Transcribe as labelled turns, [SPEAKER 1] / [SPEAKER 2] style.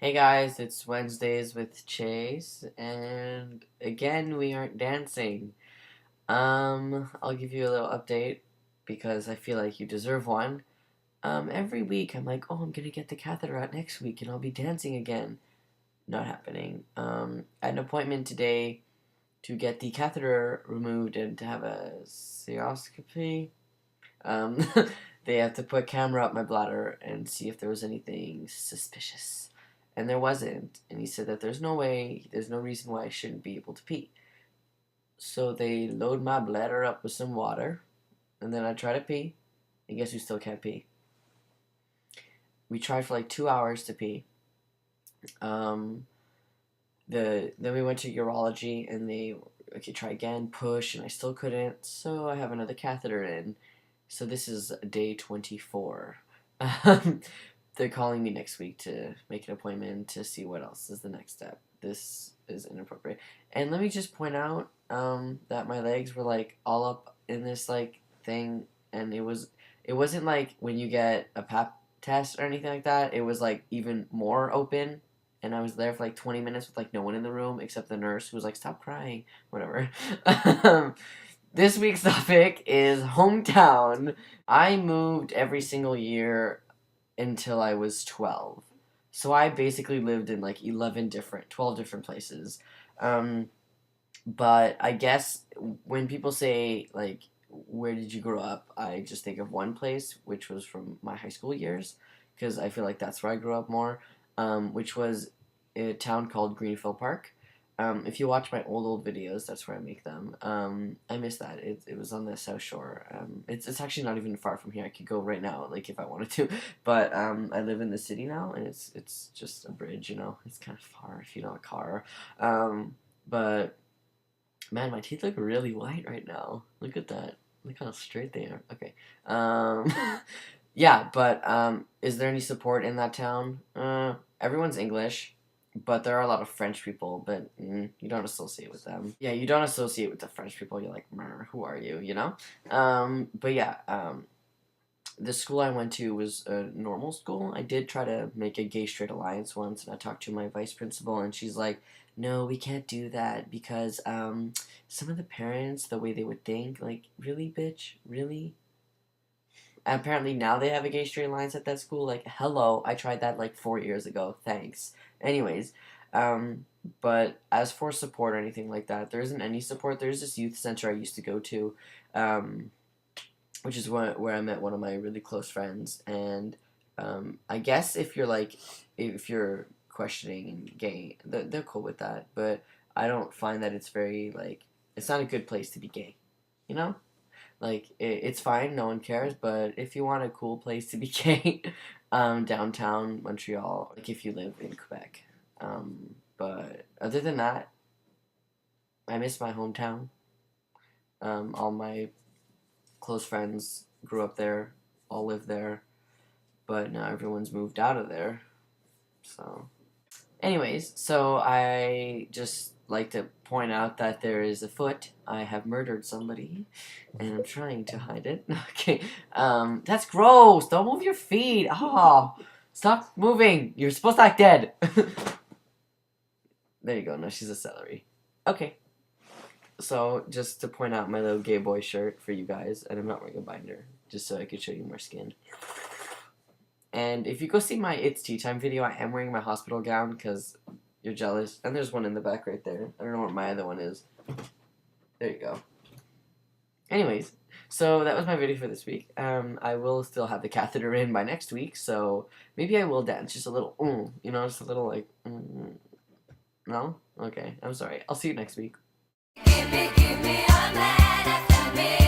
[SPEAKER 1] Hey guys, it's Wednesdays with Chase, and again we aren't dancing. I'll give you a little update because I feel like you deserve one. Every week I'm like, oh, I'm gonna get the catheter out next week and I'll be dancing again. Not happening. I had an appointment today to get the catheter removed and to have a cystoscopy. Um, they have to put a camera up my bladder and see if there was anything suspicious. And there wasn't. And he said that there's no reason why I shouldn't be able to pee. So they load my bladder up with some water, and then I try to pee, and guess who still can't pee? We tried for like 2 hours to pee. Um, then we went to urology, and they okay, try again, push, and I still couldn't. So I have another catheter in. So this is day 24. Um, they're calling me next week to make an appointment to see what else is the next step. This is inappropriate. And let me just point out that my legs were like all up in this like thing, and it wasn't like when you get a pap test or anything like that. It was like even more open. And I was there for like 20 minutes with like no one in the room except the nurse who was like, stop crying, whatever. This week's topic is hometown. I moved every single year until I was 12. So I basically lived in like 12 different places. Um, but I guess when people say, like, where did you grow up? I just think of one place, which was from my high school years, because I feel like that's where I grew up more, which was a town called Greenfield Park. If you watch my old videos, that's where I make them. I miss that. It was on the South Shore. It's actually not even far from here. I could go right now, like if I wanted to. But I live in the city now, and it's just a bridge. It's kind of far if you know a car. But man, my teeth look really white right now. Look at that. Look how straight they are. Okay. Yeah, but is there any support in that town? Everyone's English, but there are a lot of French people, but you don't associate with them. Yeah, you don't associate with the French people. You're like, who are you? But yeah, the school I went to was a normal school. I did try to make a gay straight alliance once, and I talked to my vice principal, and she's like, "No, we can't do that because some of the parents, the way they would think, like, really, bitch, really." And apparently now they have a gay straight alliance at that school. Like, hello, I tried that like 4 years ago. Thanks. Anyways, um, but as for support or anything like that, there isn't any support. There's this youth center I used to go to. Um, which is where I met one of my really close friends. And I guess if you're questioning gay, they're cool with that. But I don't find that it's very like it's not a good place to be gay. You know, like it's fine, no one cares. But if you want a cool place to be gay, downtown Montreal, like if you live in Quebec. But other than that, I miss my hometown. All my close friends grew up there, all live there, but now everyone's moved out of there. So, anyways, so I just like to point out that there is a foot. I have murdered somebody, and I'm trying to hide it. Okay, that's gross. Don't move your feet. Oh, stop moving. You're supposed to act dead. There you go. No, she's a celery. Okay. So, just to point out my little gay boy shirt for you guys, and I'm not wearing a binder, just so I could show you more skin. And if you go see my It's Tea Time video, I am wearing my hospital gown because you're jealous. And there's one in the back right there. I don't know what my other one is. There you go. Anyways, so that was my video for this week. I will still have the catheter in by next week, so maybe I will dance just a little, just a little like, no? Okay, I'm sorry. I'll see you next week.
[SPEAKER 2] Give me a man after me.